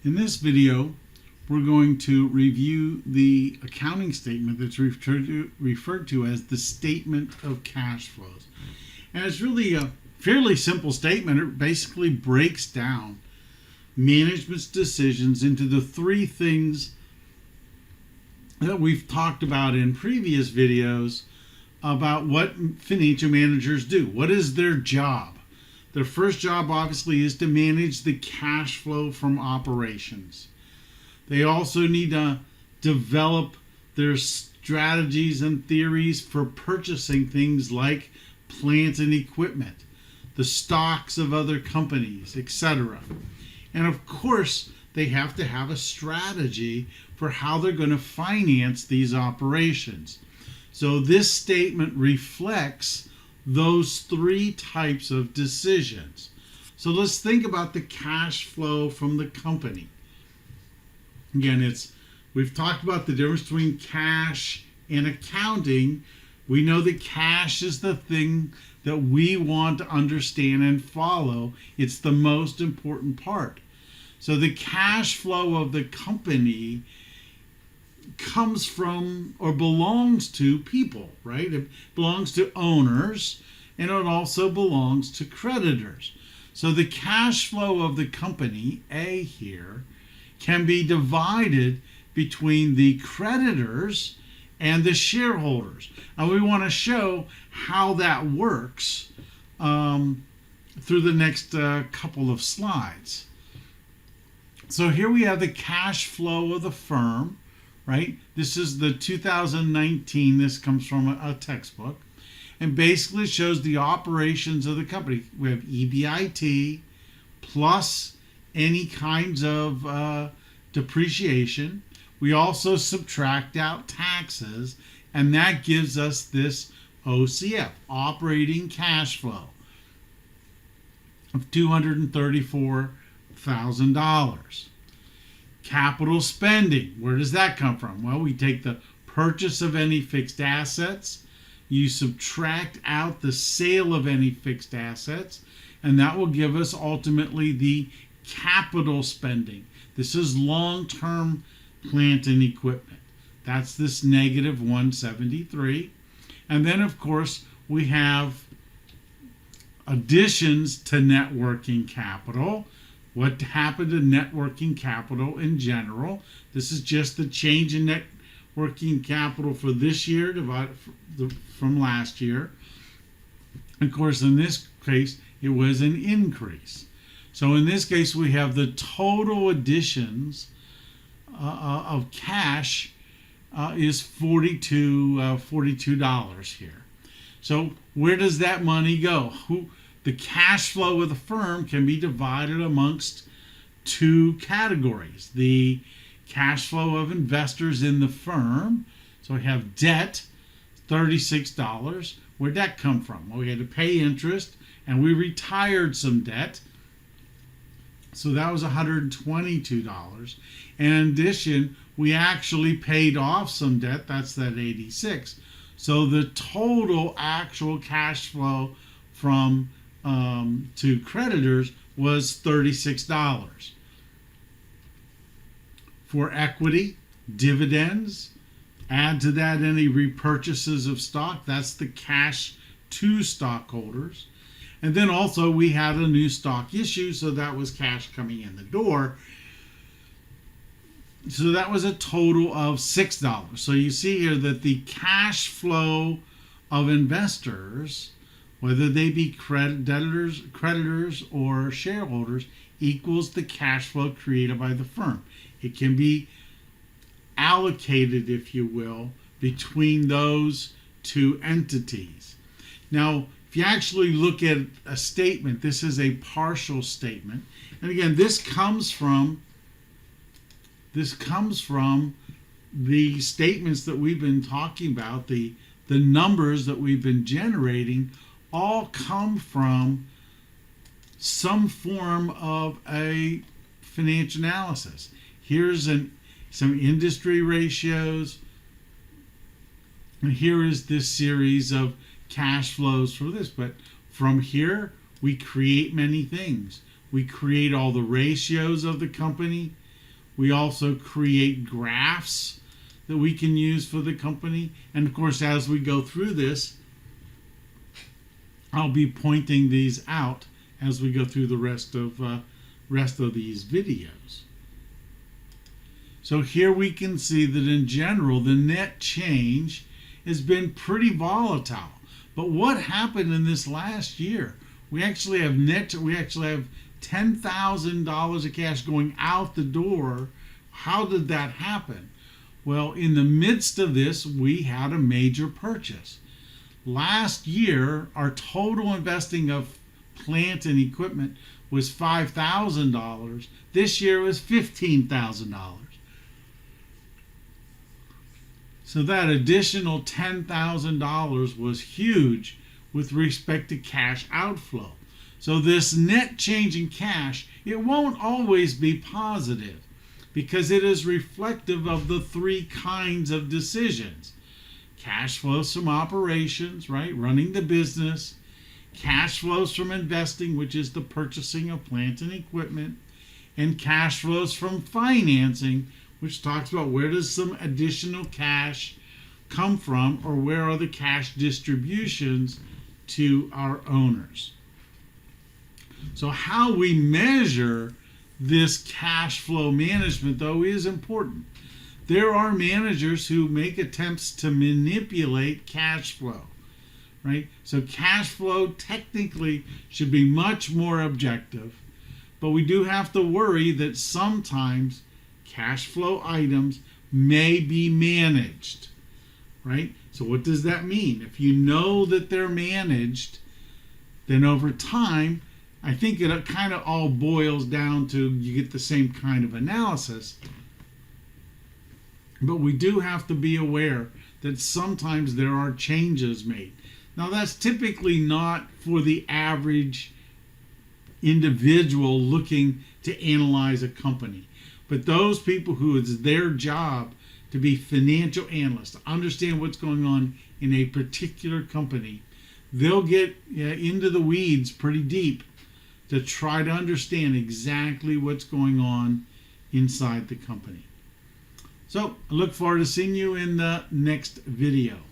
In this video, we're going to review the accounting statement that's referred to as the statement of cash flows. And it's really a fairly simple statement. It basically breaks down management's decisions into the three things that we've talked about in previous videos about what financial managers do. What is their job? Their first job, obviously, is to manage the cash flow from operations. They also need to develop their strategies and theories for purchasing things like plant and equipment, the stocks of other companies, etc. And of course, they have to have a strategy for how they're going to finance these operations. So this statement reflects those three types of decisions. So let's think about the cash flow from the company. Again, we've talked about the difference between cash and accounting. We know that cash is the thing that we want to understand and follow. It's the most important part. So the cash flow of the company comes from or belongs to people, right? It belongs to owners, and it also belongs to creditors. So the cash flow of the company, A here, can be divided between the creditors and the shareholders. And we want to show how that works through the next couple of slides. So here we have the cash flow of the firm, right? This is the 2019, this comes from a textbook, and basically shows the operations of the company. We have EBIT plus any kinds of depreciation. We also subtract out taxes, and that gives us this OCF, operating cash flow, of $234,000. Capital spending, where does that come from? Well, we take the purchase of any fixed assets, you subtract out the sale of any fixed assets, and that will give us ultimately the capital spending. This is long-term plant and equipment. That's this negative 173. And then, of course, we have additions to net working capital. What happened to net working capital in general? This is just the change in net working capital for this year divided from last year. Of course, in this case, it was an increase. So in this case, we have the total additions of cash is $42 here. So where does that money go? The cash flow of the firm can be divided amongst two categories. The cash flow of investors in the firm. So we have debt, $36. Where'd that come from? Well, we had to pay interest, and we retired some debt. So that was $122. And in addition, we actually paid off some debt. That's that 86. So the total actual cash flow from to creditors was $36. For equity, dividends, add to that any repurchases of stock. That's the cash to stockholders. And then also we had a new stock issue, so that was cash coming in the door. So that was a total of $6. So you see here that the cash flow of investors, whether they be creditors or shareholders, equals the cash flow created by the firm. It can be allocated, if you will, between those two entities. Now, if you actually look at a statement, this is a partial statement. And again, this comes from the statements that we've been talking about, the numbers that we've been generating all come from some form of a financial analysis. Here's some industry ratios, and here is this series of cash flows for this. But from here, we create many things. We create all the ratios of the company. We also create graphs that we can use for the company. And of course, as we go through this, I'll be pointing these out as we go through the rest of these videos. So here we can see that in general, the net change has been pretty volatile. But what happened in this last year? We actually have $10,000 of cash going out the door. How did that happen? Well, in the midst of this, we had a major purchase. Last year, our total investing of plant and equipment was $5,000. This year was $15,000. So that additional $10,000 was huge with respect to cash outflow. So this net change in cash, it won't always be positive because it is reflective of the three kinds of decisions. Cash flows from operations, right, running the business. Cash flows from investing, which is the purchasing of plant and equipment. And cash flows from financing, which talks about where does some additional cash come from, or where are the cash distributions to our owners. So how we measure this cash flow management, though, is important. There are managers who make attempts to manipulate cash flow, right? So cash flow technically should be much more objective, but we do have to worry that sometimes cash flow items may be managed, right? So what does that mean? If you know that they're managed, then over time, I think it kind of all boils down to you get the same kind of analysis. But we do have to be aware that sometimes there are changes made. Now, that's typically not for the average individual looking to analyze a company. But those people who it's their job to be financial analysts, to understand what's going on in a particular company, they'll get into the weeds pretty deep to try to understand exactly what's going on inside the company. So I look forward to seeing you in the next video.